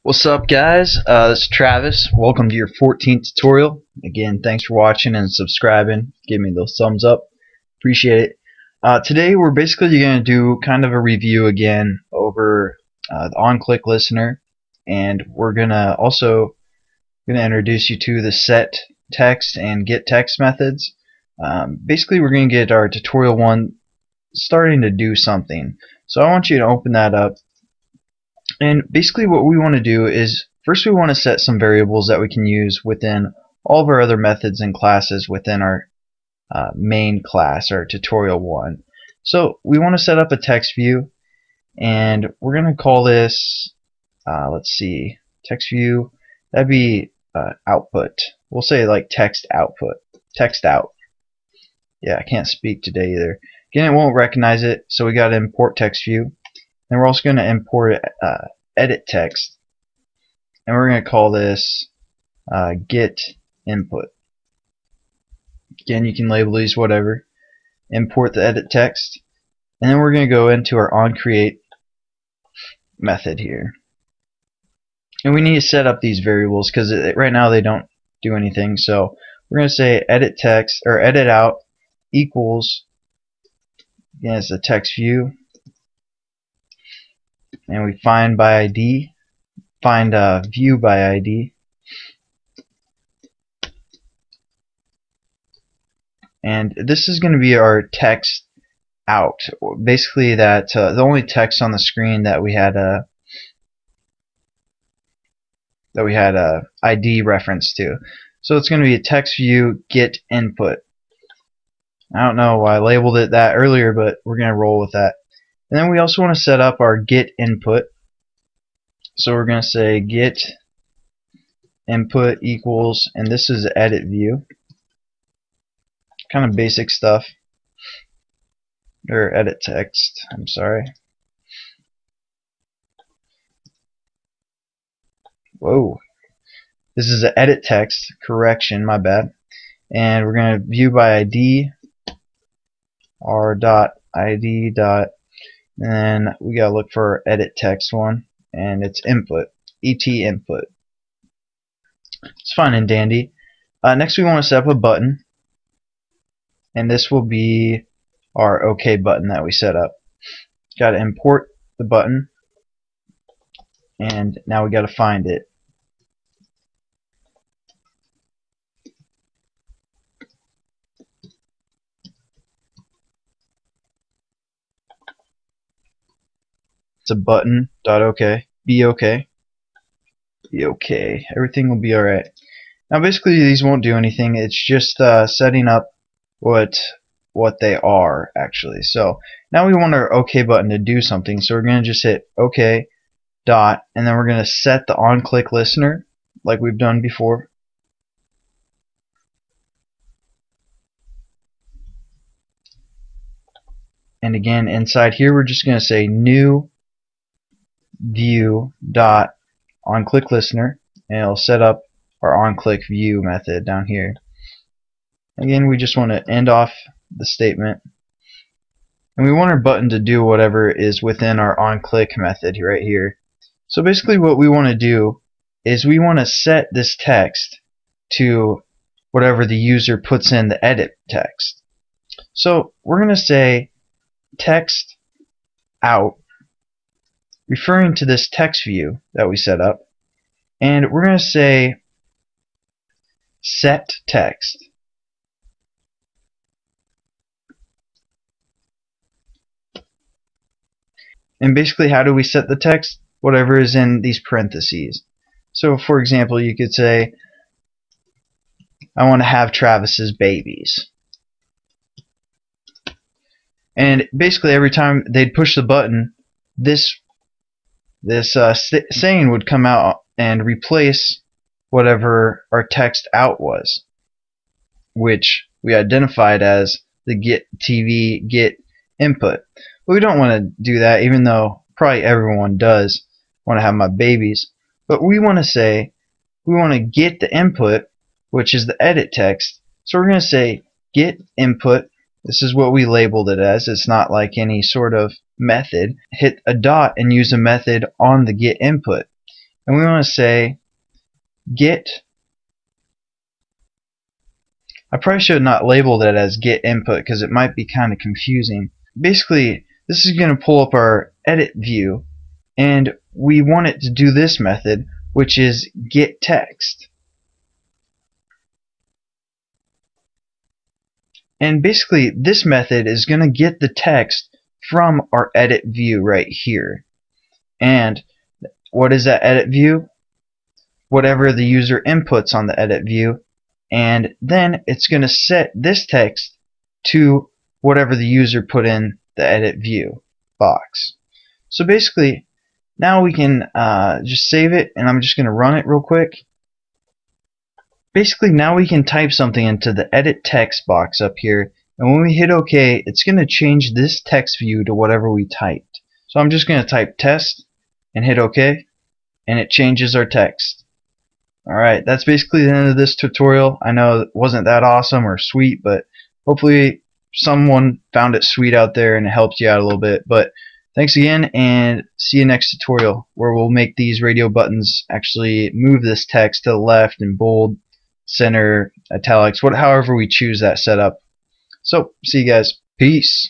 What's up, guys? This is Travis. Welcome to your 14th tutorial. Again, thanks for watching and subscribing. Give me those thumbs up. Appreciate it. Today we're basically going to do kind of a review again over the on-click listener, and we're also going to introduce you to the setText and getText methods. Basically, we're going to get our tutorial 1 starting to do something. So I want you to open that up. And basically what we want to do is first we want to set some variables that we can use within all of our other methods and classes within our main class, or tutorial 1. So we want to set up a text view, and we're going to call this, let's see, text view, that'd be output. We'll say like text output, text out. Yeah, I can't speak today either. Again, it won't recognize it, so we got to import text view. And we're also going to import edit text, and we're going to call this get input. Again, you can label these whatever. Import the edit text, and then we're going to go into our onCreate method here. And we need to set up these variables because right now they don't do anything. So we're going to say edit text or edit out equals, again, it's a text view. And we find by ID, find view by ID, and this is going to be our text out. Basically, that the only text on the screen that we had ID reference to. So it's going to be a text view get input. I don't know why I labeled it that earlier, but we're going to roll with that. And then we also want to set up our get input. So we're going to say get input equals, and this is edit view. Kind of basic stuff. Or edit text, I'm sorry. Whoa. This is an edit text, correction, my bad. And we're going to view by ID, r.id. And then we gotta look for our edit text one, and it's input, et input. It's fine and dandy. Next we want to set up a button, and this will be our OK button that we set up. Got to import the button, and now we got to find it. It's a button.ok. Be okay. Be okay. Everything will be alright. Now basically these won't do anything. It's just setting up what they are actually. So now we want our OK button to do something. So we're going to just hit OK dot, and then we're going to set the on-click listener like we've done before. And again, inside here we're just going to say new view dot onClick listener, and it'll set up our onClick view method down here. Again, we just want to end off the statement, and we want our button to do whatever is within our onClick method right here. So basically what we want to do is we want to set this text to whatever the user puts in the edit text. So we're going to say text out, referring to this text view that we set up, and we're going to say setText. And basically, how do we set the text? Whatever is in these parentheses. So for example, you could say, I want to have Travis's babies. And basically every time they'd push the button, this saying would come out and replace whatever our text out was, which we identified as the get TV get input. But we don't want to do that, even though probably everyone does want to have my babies. But we want to say we want to get the input, which is the edit text. So we're going to say get input. This is what we labeled it as. It's not like any sort of method. Hit a dot and use a method on the get input. and we want to say get. I probably should not label that as get input because it might be kind of confusing. Basically, this is going to pull up our edit view, and we want it to do this method, which is getText. And basically, this method is going to get the text from our edit view right here. And what is that edit view? Whatever the user inputs on the edit view, and then it's going to set this text to whatever the user put in the edit view box. So basically, now we can just save it, and I'm just going to run it real quick. Basically, now we can type something into the edit text box up here, and when we hit OK, it's going to change this text view to whatever we typed. So I'm just going to type test and hit OK, and it changes our text. Alright, that's basically the end of this tutorial. I know it wasn't that awesome or sweet, but hopefully someone found it sweet out there and it helped you out a little bit. But thanks again, and see you next tutorial, where we'll make these radio buttons actually move this text to the left and bold, center, italics, however we choose that setup. So, see you guys. Peace.